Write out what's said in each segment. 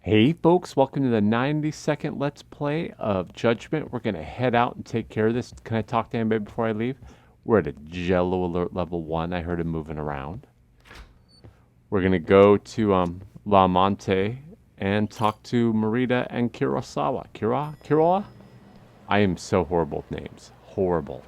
Hey folks, welcome to the 90-second Let's Play of Judgment. We're going to head out and take care of this. Can I talk to anybody before I leave? We're at a Jello Alert level 1. I heard him moving around. We're going to go to La Monte and talk to Marita and Kurosawa. Kuroa? I am so horrible with names. Horrible.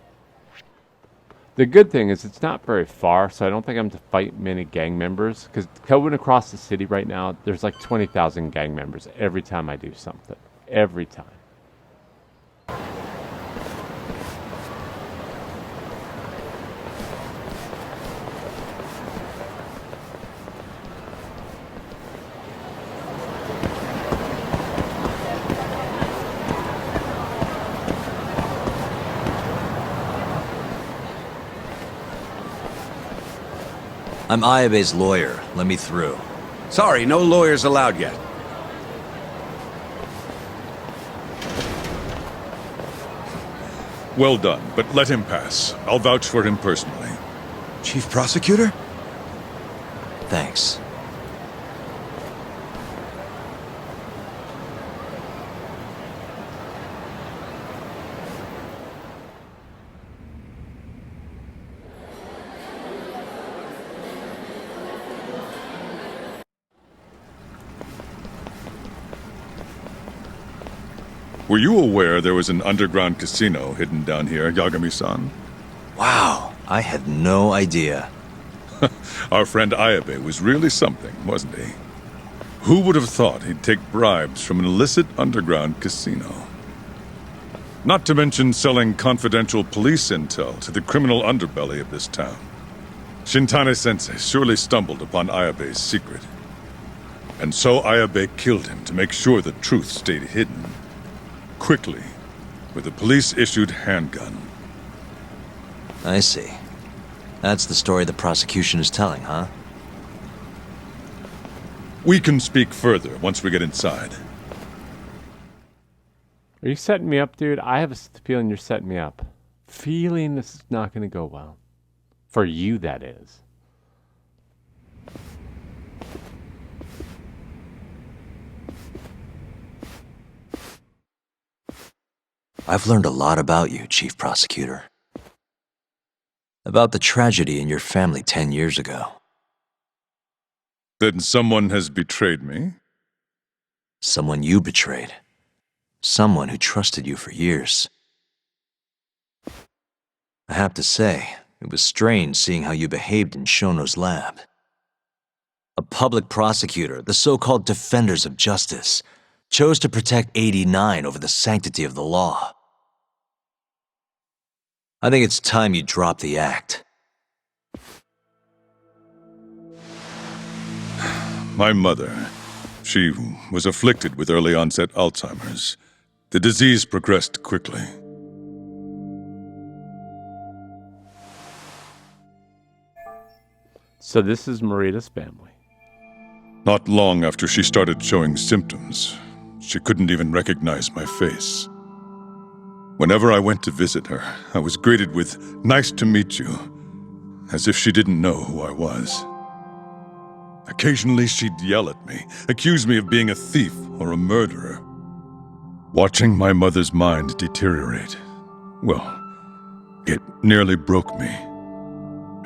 The good thing is it's not very far, so I don't think I'm to fight many gang members. Because going across the city right now, there's like 20,000 gang members every time I do something. Every time. I'm Ayabe's lawyer. Let me through. Sorry, no lawyers allowed yet. Well done, but let him pass. I'll vouch for him personally. Chief Prosecutor? Thanks. Were you aware there was an underground casino hidden down here, Yagami-san? Wow, I had no idea. Our friend Ayabe was really something, wasn't he? Who would have thought he'd take bribes from an illicit underground casino? Not to mention selling confidential police intel to the criminal underbelly of this town. Shintane-sensei surely stumbled upon Ayabe's secret. And so Ayabe killed him to make sure the truth stayed hidden. Quickly, with a police-issued handgun. I see. That's the story the prosecution is telling, huh? We can speak further once we get inside. Are you setting me up, dude? I have a feeling you're setting me up. Feeling this is not going to go well. For you, that is. I've learned a lot about you, Chief Prosecutor. About the tragedy in your family 10 years ago. Then someone has betrayed me? Someone you betrayed. Someone who trusted you for years. I have to say, it was strange seeing how you behaved in Shono's lab. A public prosecutor, the so-called defenders of justice, chose to protect 89 over the sanctity of the law. I think it's time you drop the act. My mother, she was afflicted with early onset Alzheimer's. The disease progressed quickly. So this is Marita's family. Not long after she started showing symptoms, she couldn't even recognize my face. Whenever I went to visit her, I was greeted with, "Nice to meet you," as if she didn't know who I was. Occasionally she'd yell at me, accuse me of being a thief or a murderer. Watching my mother's mind deteriorate, well, it nearly broke me.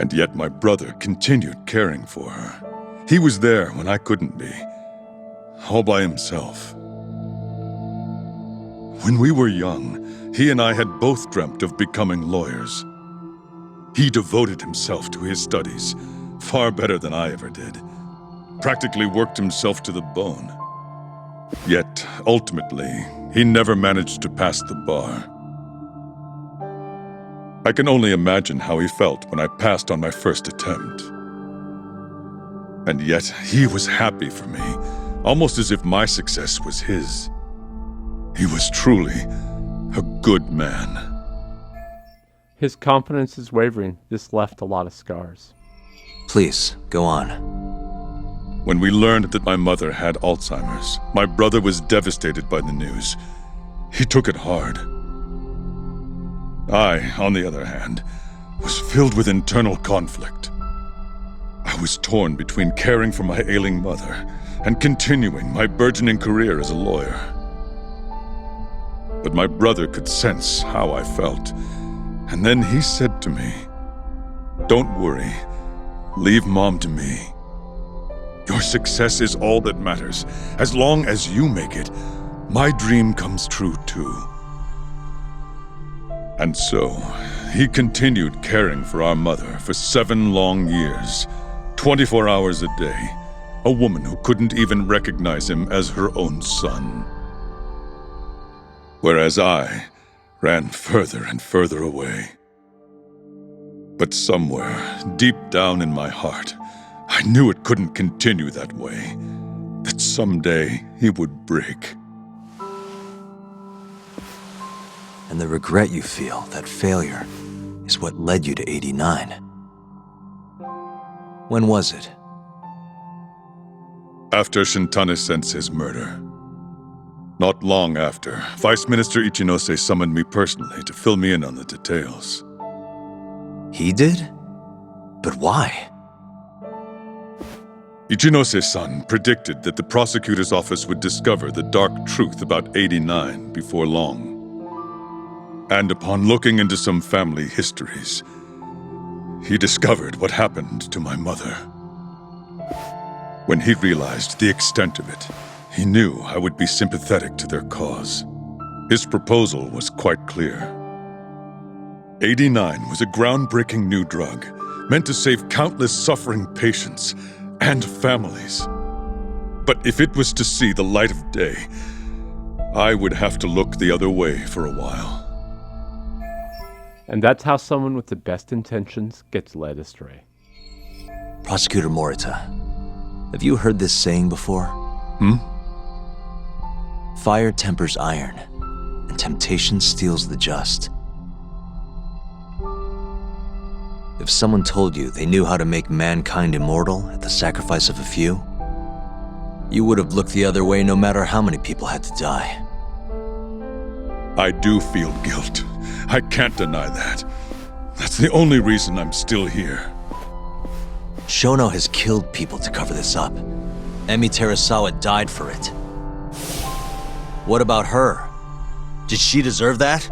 And yet my brother continued caring for her. He was there when I couldn't be, all by himself. When we were young, he and I had both dreamt of becoming lawyers. He devoted himself to his studies, far better than I ever did. Practically worked himself to the bone. Yet, ultimately, he never managed to pass the bar. I can only imagine how he felt when I passed on my first attempt. And yet, he was happy for me, almost as if my success was his. He was truly a good man. His confidence is wavering. This left a lot of scars. Please, go on. When we learned that my mother had Alzheimer's, my brother was devastated by the news. He took it hard. I, on the other hand, was filled with internal conflict. I was torn between caring for my ailing mother and continuing my burgeoning career as a lawyer. But my brother could sense how I felt, and then he said to me, "Don't worry. Leave Mom to me. Your success is all that matters. As long as you make it, my dream comes true too." And so, he continued caring for our mother for 7 long years, 24 hours a day, a woman who couldn't even recognize him as her own son. Whereas I ran further and further away. But somewhere, deep down in my heart, I knew it couldn't continue that way, that someday he would break. And the regret you feel, that failure, is what led you to 89. When was it? After Shintane Sensei's murder. Not long after, Vice Minister Ichinose summoned me personally to fill me in on the details. He did? But why? Ichinose-san predicted that the prosecutor's office would discover the dark truth about 89 before long. And upon looking into some family histories, he discovered what happened to my mother. When he realized the extent of it, he knew I would be sympathetic to their cause. His proposal was quite clear. 89 was a groundbreaking new drug, meant to save countless suffering patients and families. But if it was to see the light of day, I would have to look the other way for a while. And that's how someone with the best intentions gets led astray. Prosecutor Morita, have you heard this saying before? Fire tempers iron, and temptation steals the just. If someone told you they knew how to make mankind immortal at the sacrifice of a few, you would have looked the other way no matter how many people had to die. I do feel guilt. I can't deny that. That's the only reason I'm still here. Shono has killed people to cover this up. Emi Terasawa died for it. What about her? Did she deserve that?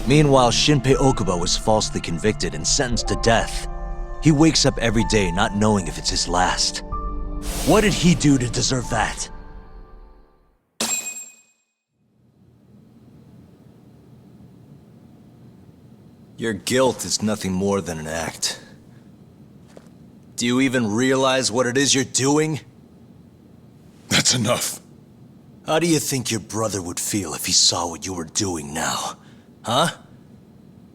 Meanwhile, Shinpei Okubo was falsely convicted and sentenced to death. He wakes up every day not knowing if it's his last. What did he do to deserve that? Your guilt is nothing more than an act. Do you even realize what it is you're doing? That's enough. How do you think your brother would feel if he saw what you were doing now? Huh?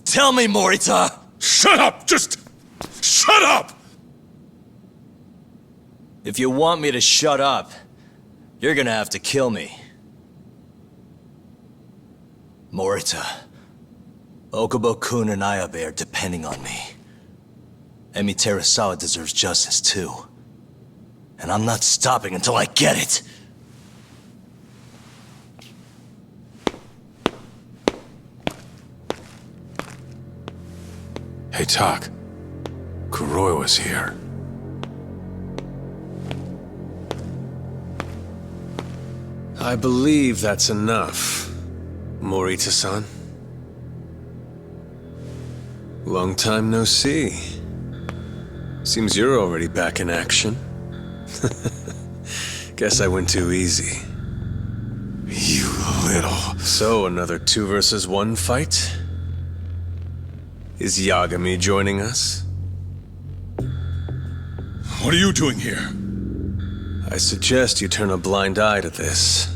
Tell me, Morita! Shut up! Just shut up! If you want me to shut up, you're gonna have to kill me. Morita, Okubo-kun and Ayabe are depending on me. Emi Terasawa deserves justice too. And I'm not stopping until I get it! Hey, Tak. Kuroi was here. I believe that's enough, Morita-san. Long time no see. Seems you're already back in action. Guess I went too easy. You little... So, another 2 versus 1 fight? Is Yagami joining us? What are you doing here? I suggest you turn a blind eye to this.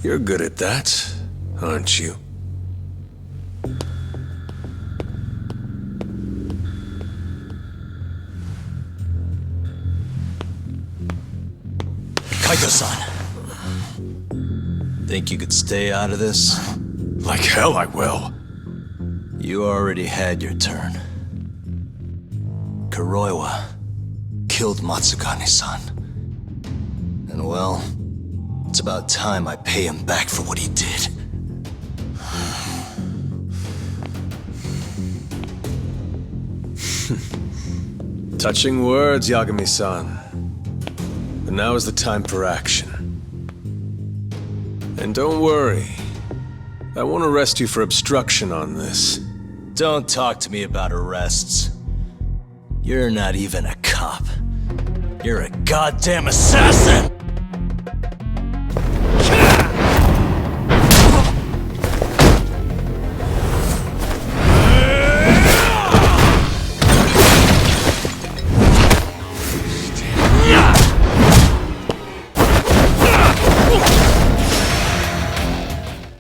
You're good at that, aren't you? Kaito-san! Think you could stay out of this? Like hell I will. You already had your turn. Kuroiwa killed Matsukane-san. And well, it's about time I pay him back for what he did. Touching words, Yagami-san. But now is the time for action. And don't worry. I won't arrest you for obstruction on this. Don't talk to me about arrests. You're not even a cop. You're a goddamn assassin!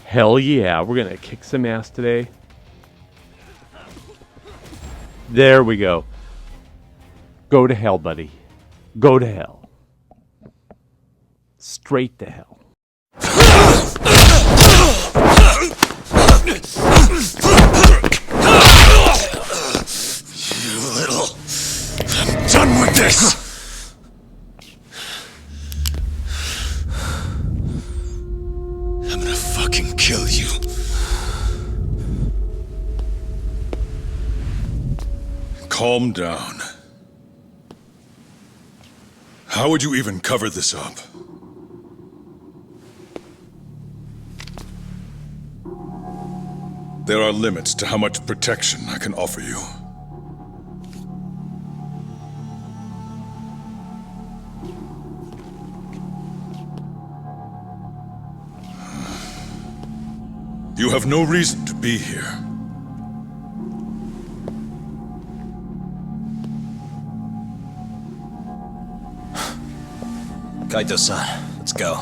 Hell yeah, we're gonna kick some ass today. There we go. Go to hell, buddy. Go to hell. Straight to hell. You little... I'm done with this! I'm gonna fucking kill you. Calm down. How would you even cover this up? There are limits to how much protection I can offer you. You have no reason to be here. Kaito-san, let's go.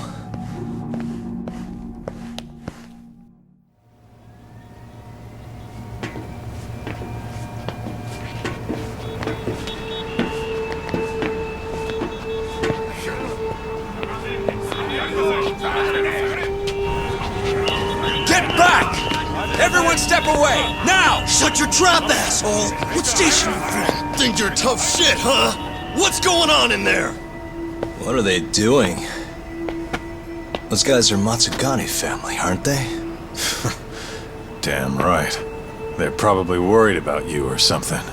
Get back! Everyone step away, now! Shut your trap, asshole! What station you from? Think you're tough shit, huh? What's going on in there? What are they doing? Those guys are Matsugane family, aren't they? Damn right. They're probably worried about you or something.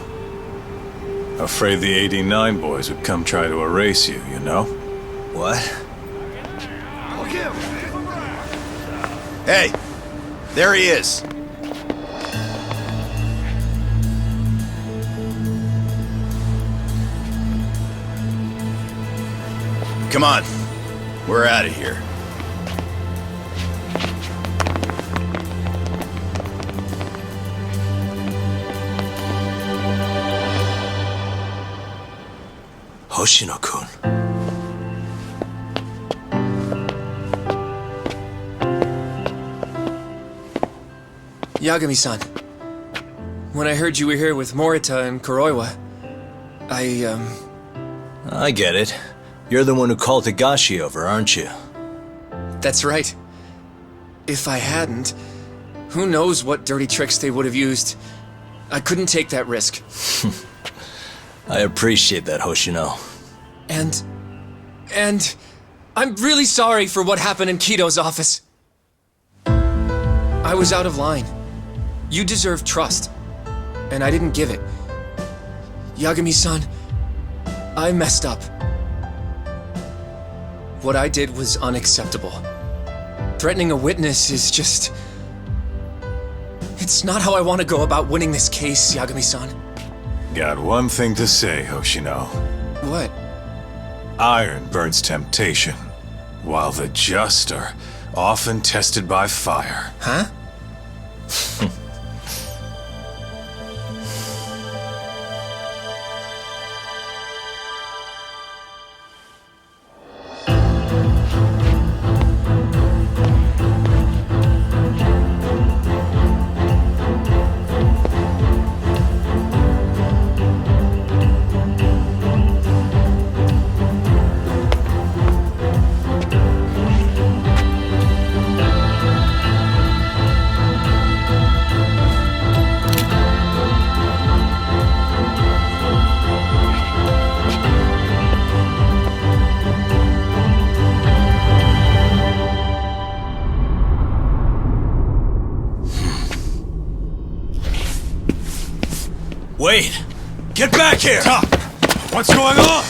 Afraid the 89 boys would come try to erase you, you know? What? Hey, there he is. Come on, we're out of here. Hoshino-kun. Yagami-san, when I heard you were here with Morita and Kuroiwa, I get it. You're the one who called Higashi over, aren't you? that's right. If I hadn't, who knows what dirty tricks they would have used. I couldn't take that risk. I appreciate that, Hoshino. And I'm really sorry for what happened in Kito's office. I was out of line. You deserve trust, and I didn't give it. Yagami-san, I messed up. What I did was unacceptable. Threatening a witness is just... It's not how I want to go about winning this case, Yagami-san. Got one thing to say, Hoshino. What? Iron burns temptation, while the just are often tested by fire. Huh? Wait! Get back here! What's going on?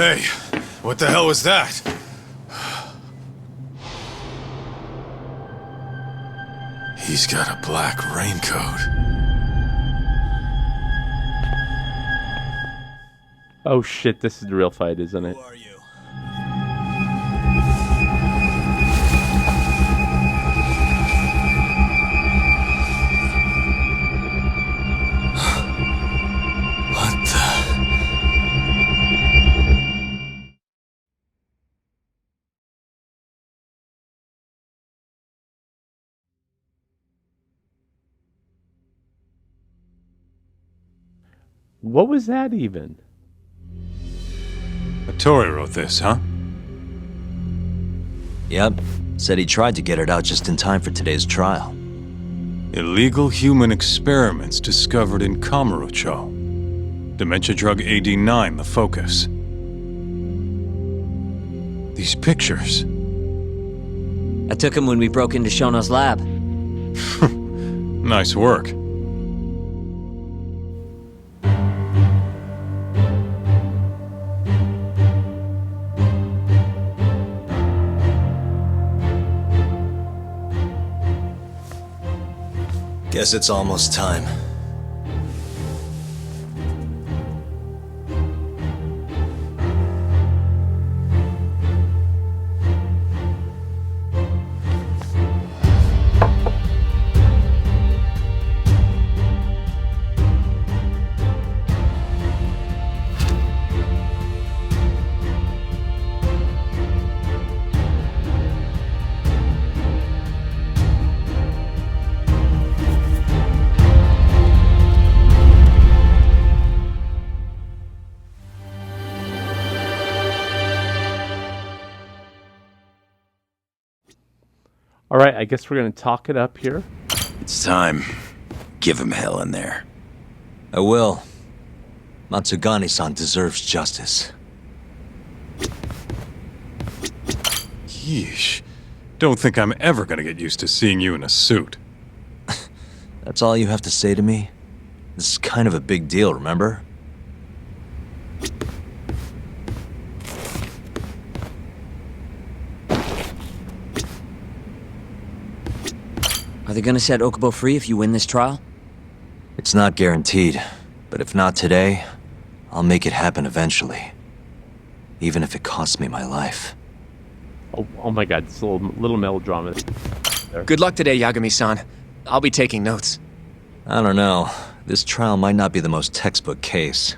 Hey, what the hell was that? He's got a black raincoat. Oh shit, this is the real fight, isn't it? Who are you? What the? What was that even? Tori wrote this, huh? Yep. Said he tried to get it out just in time for today's trial. Illegal human experiments discovered in Kamurocho. Dementia drug AD9, the focus. These pictures. I took him when we broke into Shono's lab. Nice work. Guess it's almost time. All right, I guess we're going to talk it up here. It's time. Give him hell in there. I will. Matsugani-san deserves justice. Yeesh. Don't think I'm ever gonna get used to seeing you in a suit. That's all you have to say to me? This is kind of a big deal, remember? Are they gonna set Okubo free if you win this trial? It's not guaranteed, but if not today, I'll make it happen eventually. Even if it costs me my life. Oh my god, this little melodrama. Good luck today, Yagami-san. I'll be taking notes. I don't know. This trial might not be the most textbook case.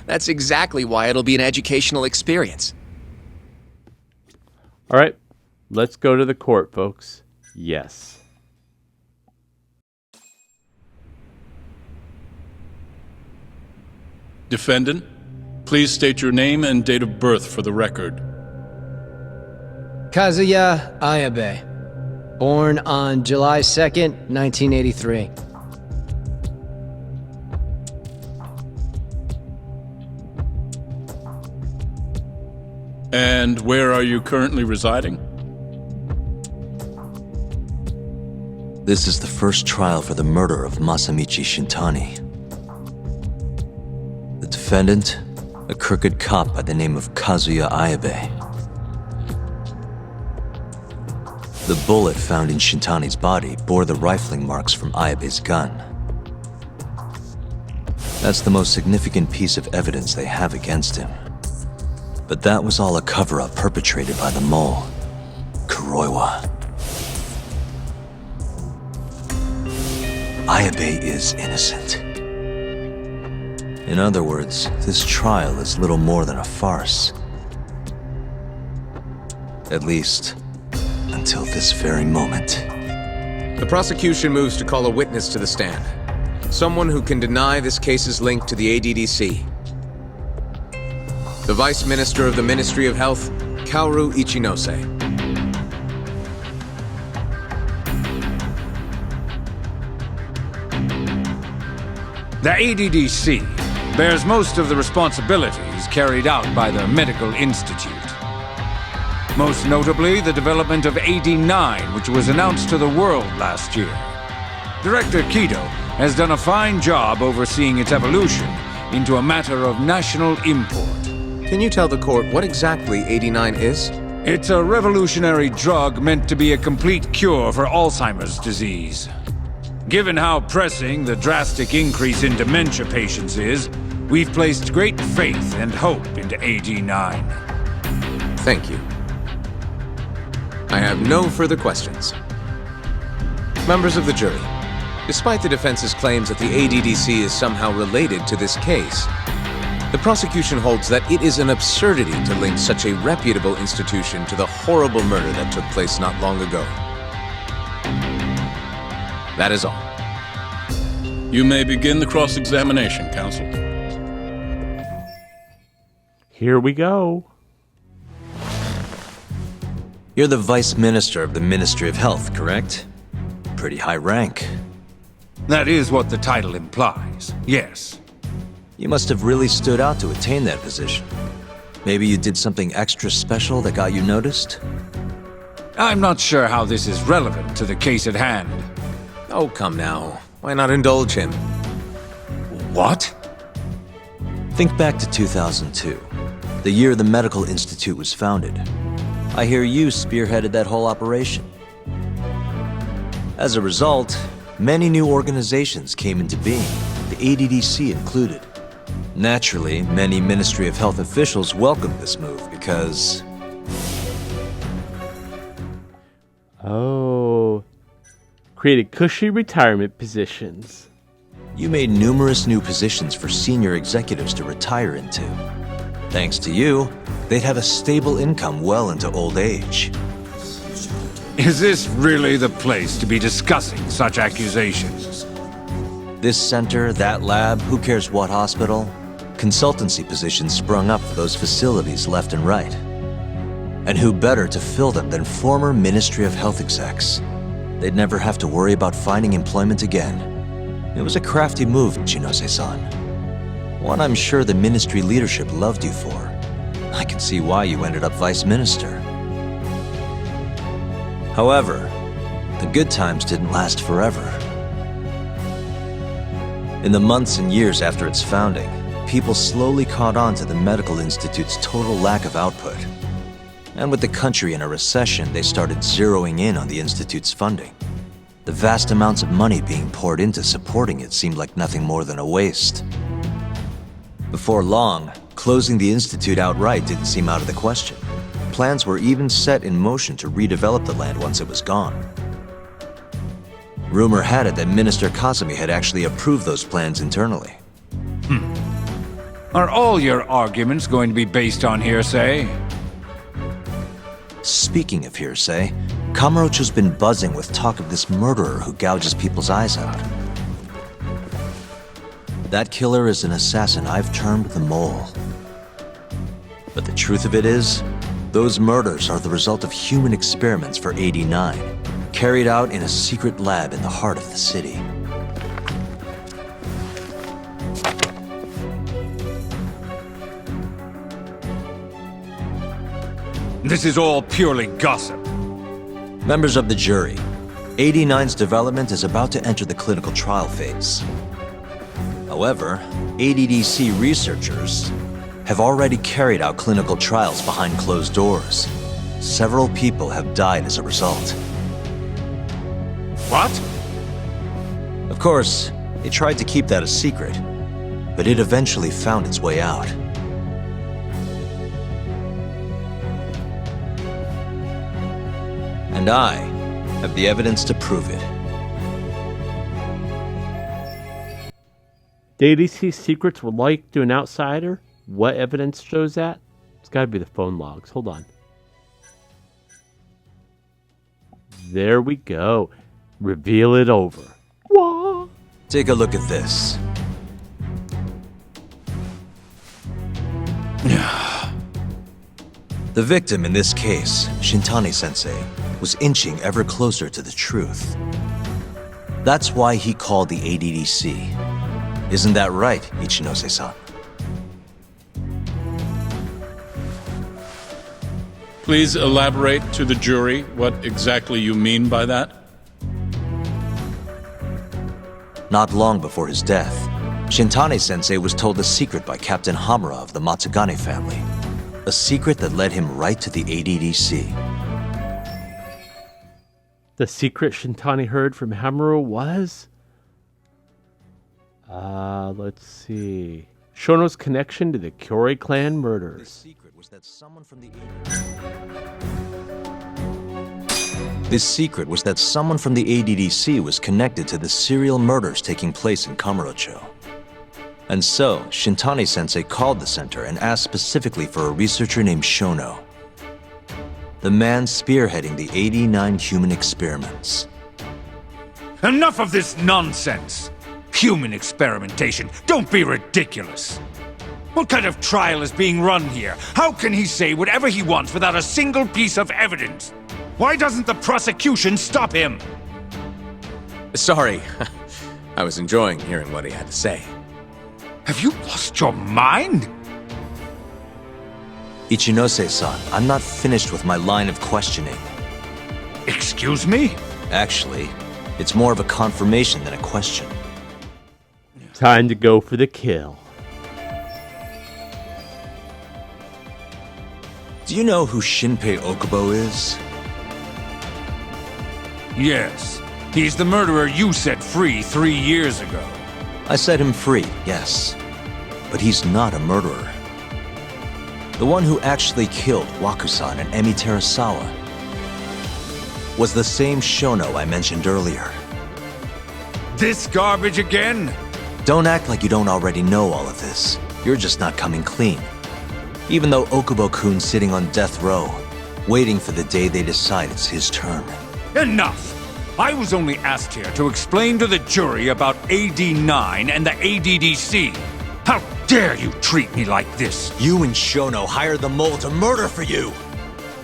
That's exactly why it'll be an educational experience. All right, let's go to the court, folks. Yes. Defendant, please state your name and date of birth for the record. Kazuya Ayabe, born on July 2nd, 1983. And where are you currently residing? This is the first trial for the murder of Masamichi Shintani. The defendant, a crooked cop by the name of Kazuya Ayabe. The bullet found in Shintani's body bore the rifling marks from Ayabe's gun. That's the most significant piece of evidence they have against him. But that was all a cover-up perpetrated by the mole, Kuroiwa. Ayabe is innocent. In other words, this trial is little more than a farce. At least, until this very moment. The prosecution moves to call a witness to the stand. Someone who can deny this case's link to the ADDC. The Vice Minister of the Ministry of Health, Kaoru Ichinose. The ADDC bears most of the responsibilities carried out by the Medical Institute. Most notably, the development of AD9, which was announced to the world last year. Director Kido has done a fine job overseeing its evolution into a matter of national import. Can you tell the court what exactly 89 is? It's a revolutionary drug meant to be a complete cure for Alzheimer's disease. Given how pressing the drastic increase in dementia patients is, we've placed great faith and hope into 89. Thank you. I have no further questions. Members of the jury, despite the defense's claims that the ADDC is somehow related to this case, the prosecution holds that it is an absurdity to link such a reputable institution to the horrible murder that took place not long ago. That is all. You may begin the cross-examination, counsel. Here we go. You're the Vice Minister of the Ministry of Health, correct? Pretty high rank. That is what the title implies, yes. You must have really stood out to attain that position. Maybe you did something extra special that got you noticed? I'm not sure how this is relevant to the case at hand. Oh, come now. Why not indulge him? What? Think back to 2002, the year the Medical Institute was founded. I hear you spearheaded that whole operation. As a result, many new organizations came into being, the ADDC included. Naturally, many Ministry of Health officials welcomed this move because... Oh. Created cushy retirement positions. You made numerous new positions for senior executives to retire into. Thanks to you, they'd have a stable income well into old age. Is this really the place to be discussing such accusations? This center, that lab, who cares what hospital? Consultancy positions sprung up for those facilities left and right. And who better to fill them than former Ministry of Health execs? They'd never have to worry about finding employment again. It was a crafty move, Chinose-san. One I'm sure the ministry leadership loved you for. I can see why you ended up Vice Minister. However, the good times didn't last forever. In the months and years after its founding, people slowly caught on to the Medical Institute's total lack of output. And with the country in a recession, they started zeroing in on the Institute's funding. The vast amounts of money being poured into supporting it seemed like nothing more than a waste. Before long, closing the Institute outright didn't seem out of the question. Plans were even set in motion to redevelop the land once it was gone. Rumor had it that Minister Kazumi had actually approved those plans internally. Are all your arguments going to be based on hearsay? Speaking of hearsay, Kamurocho's been buzzing with talk of this murderer who gouges people's eyes out. That killer is an assassin I've termed the Mole. But the truth of it is, those murders are the result of human experiments for 89, carried out in a secret lab in the heart of the city. This is all purely gossip. Members of the jury, 89's development is about to enter the clinical trial phase. However, ADDC researchers have already carried out clinical trials behind closed doors. Several people have died as a result. What? Of course, they tried to keep that a secret, but it eventually found its way out. And I have the evidence to prove it. ADDC's secrets were leaked to an outsider? What evidence shows that? It's gotta be the phone logs. Hold on. There we go. Reveal it over. Whoa. Take a look at this. The victim in this case, Shintani-sensei, was inching ever closer to the truth. That's why he called the ADDC. Isn't that right, Ichinose-san? Please elaborate to the jury what exactly you mean by that. Not long before his death, Shintani-sensei was told a secret by Captain Hamura of the Matsugane family. A secret that led him right to the ADDC. The secret Shintani heard from Hamura was... let's see. Shono's connection to the Kyorei clan murders. The secret was that someone from the ADDC was connected to the serial murders taking place in Kamurocho. And so, Shintani-sensei called the center and asked specifically for a researcher named Shono. The man spearheading the 89 human experiments. Enough of this nonsense! Human experimentation. Don't be ridiculous. What kind of trial is being run here? How can he say whatever he wants without a single piece of evidence? Why doesn't the prosecution stop him? Sorry. I was enjoying hearing what he had to say. Have you lost your mind? Ichinose-san, I'm not finished with my line of questioning. Excuse me? Actually, it's more of a confirmation than a question. Time to go for the kill. Do you know who Shinpei Okubo is? Yes. He's the murderer you set free 3 years ago. I set him free, yes. But he's not a murderer. The one who actually killed Wakusan and Emi Terasawa was the same Shono I mentioned earlier. This garbage again? Don't act like you don't already know all of this. You're just not coming clean. Even though Okubo-kun's sitting on death row, waiting for the day they decide it's his turn. Enough! I was only asked here to explain to the jury about AD9 and the ADDC. How dare you treat me like this? You and Shono hired the mole to murder for you!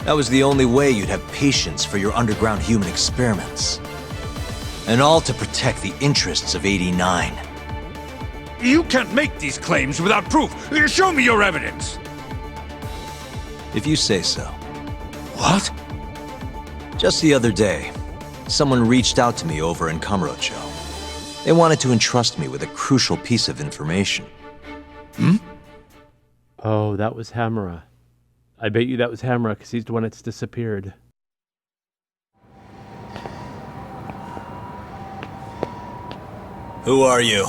That was the only way you'd have patience for your underground human experiments. And all to protect the interests of 89. You can't make these claims without proof. Show me your evidence. If you say so. What? Just the other day, someone reached out to me over in Kamurocho. They wanted to entrust me with a crucial piece of information. Oh, that was Hamura. I bet you that was Hamura, because he's the one that's disappeared. Who are you?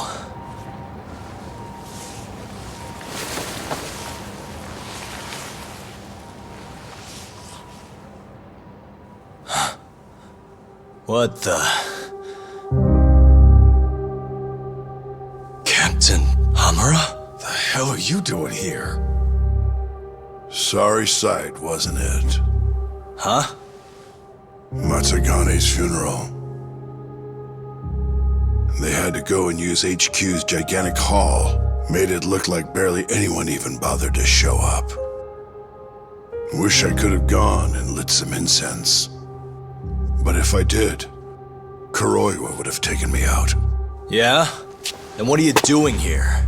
What the... Captain Hamura? The hell are you doing here? Sorry sight, wasn't it? Huh? Matsugane's funeral. They had to go and use HQ's gigantic hall. Made it look like barely anyone even bothered to show up. Wish I could have gone and lit some incense. But if I did, Kuroiwa would have taken me out. Yeah? Then what are you doing here?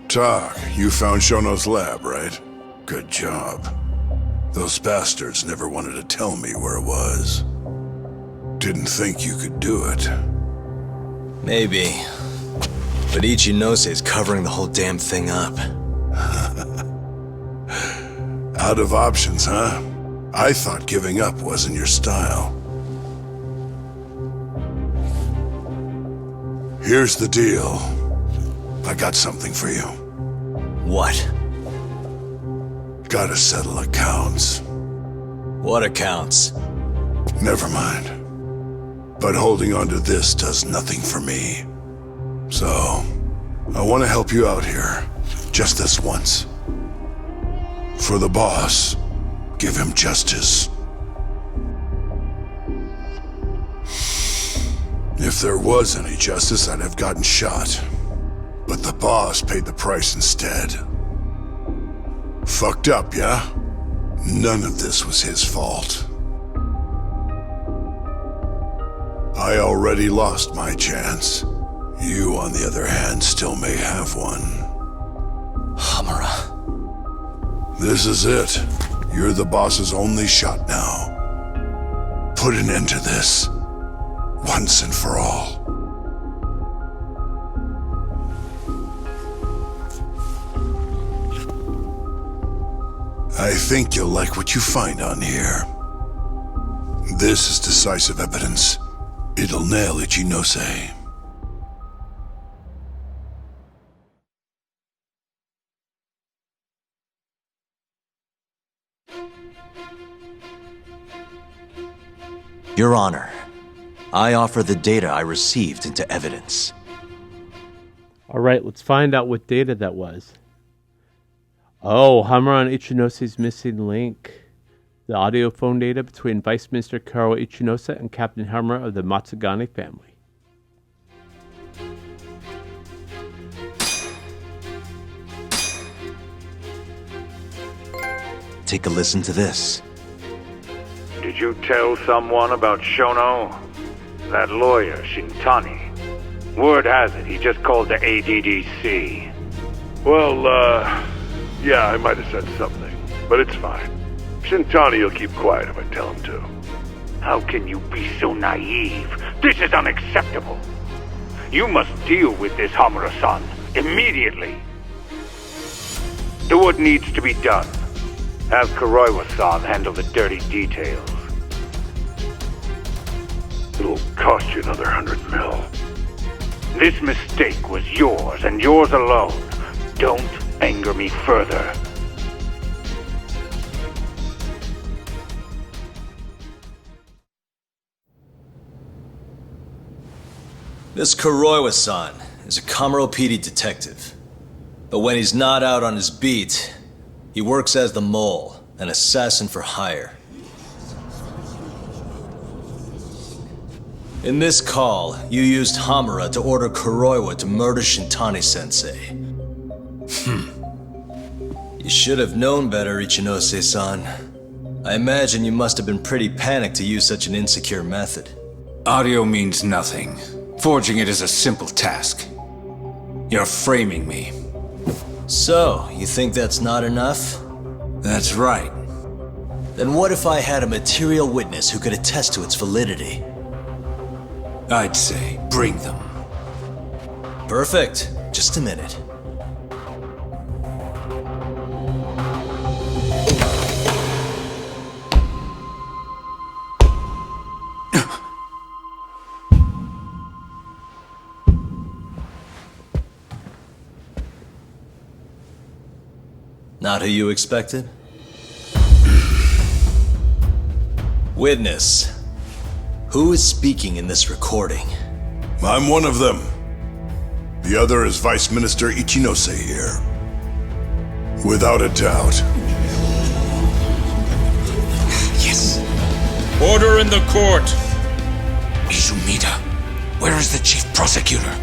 Tak, you found Shono's lab, right? Good job. Those bastards never wanted to tell me where it was. Didn't think you could do it. Maybe. But Ichinose covering the whole damn thing up. Out of options, huh? I thought giving up wasn't your style. Here's the deal. I got something for you. What? Gotta settle accounts. What accounts? Never mind. But holding on to this does nothing for me. So, I want to help you out here. Just this once. For the boss, give him justice. If there was any justice, I'd have gotten shot. But the boss paid the price instead. Fucked up, yeah? None of this was his fault. I already lost my chance. You, on the other hand, still may have one. Hamura. This is it. You're the boss's only shot now. put an end to this, once and for all. I think you'll like what you find on here. This is decisive evidence. It'll nail Ichinose. Your Honor, I offer the data I received into evidence. All right, let's find out what data that was. Oh, Hamura Ichinose's missing link. The audio phone data between Vice Minister Karo Ichinose and Captain Hamura of the Matsugane family. Take a listen to this. Did you tell someone about Shono? That lawyer, Shintani. Word has it, he just called the ADDC. Well, yeah, I might have said something, but it's fine. Shintani will keep quiet if I tell him to. How can you be so naive? This is unacceptable. You must deal with this, Hamura-san, immediately. Do what needs to be done. Have Kuroiwa-san handle the dirty details. It'll cost you another 100 mil. This mistake was yours, and yours alone. Don't anger me further. This Kuroiwa-san is a Kamuro PD detective. But when he's not out on his beat, he works as the Mole, an assassin for hire. In this call, you used Hamura to order Kuroiwa to murder Shintani-sensei. You should have known better, Ichinose-san. I imagine you must have been pretty panicked to use such an insecure method. Audio means nothing. Forging it is a simple task. You're framing me. So, you think that's not enough? That's right. Then what if I had a material witness who could attest to its validity? I'd say, bring them. Perfect. Just a minute. Not who you expected? Witness. Who is speaking in this recording? I'm one of them. The other is Vice Minister Ichinose here. Without a doubt. Yes. Order in the court. Izumida, where is the chief prosecutor?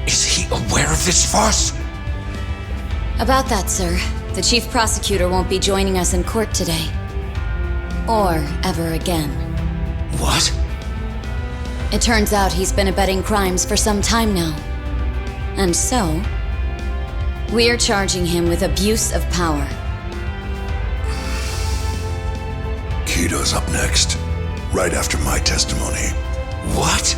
Is he aware of this farce? About that, sir. The chief prosecutor won't be joining us in court today. Or ever again. What? It turns out he's been abetting crimes for some time now. And so, we're charging him with abuse of power. Kido's up next, right after my testimony. What?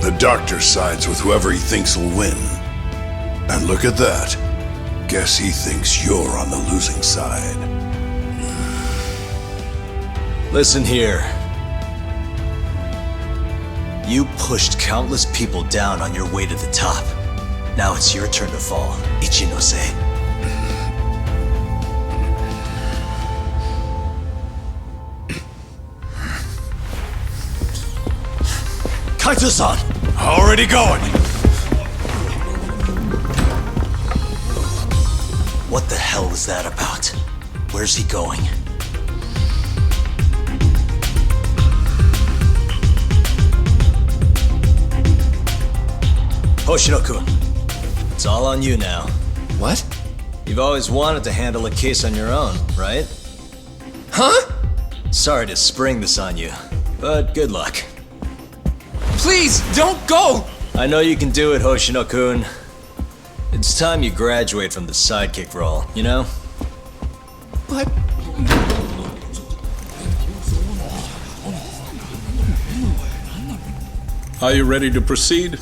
The doctor sides with whoever he thinks will win. And look at that. Guess he thinks you're on the losing side. Listen here. You pushed countless people down on your way to the top. Now it's your turn to fall, Ichinose. Kaito-san! Already going! What the hell was that about? Where's he going? Hoshino-kun, it's all on you now. What? You've always wanted to handle a case on your own, right? Huh? Sorry to spring this on you, but good luck. Please, don't go! I know you can do it, Hoshino-kun. It's time you graduate from the sidekick role, you know? But... Are you ready to proceed?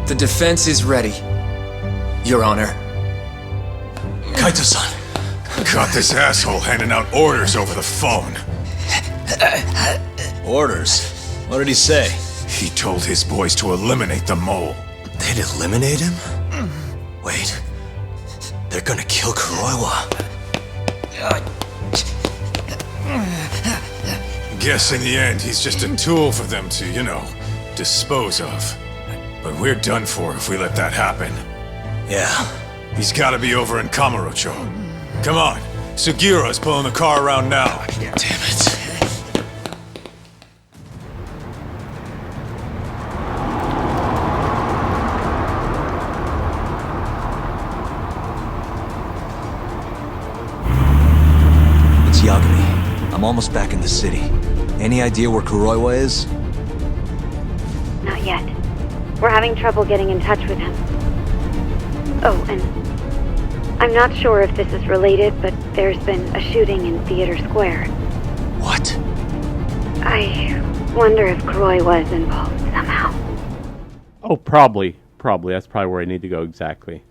The defense is ready, Your Honor. Kaito-san. Caught this asshole handing out orders over the phone. Orders? What did he say? He told his boys to eliminate the mole. They'd eliminate him? Wait. They're gonna kill Kuroiwa. Guess in the end, he's just a tool for them to, dispose of. But we're done for if we let that happen. Yeah. He's gotta be over in Kamurocho. Come on. Sugiura's pulling the car around now. Damn it. It's Yagami. I'm almost back in the city. Any idea where Kuroiwa is? Not yet. We're having trouble getting in touch with him. Oh, and I'm not sure if this is related, but there's been a shooting in Theater Square. What? I wonder if Kuroiwa is involved somehow. Oh, probably. Probably. That's probably where I need to go exactly.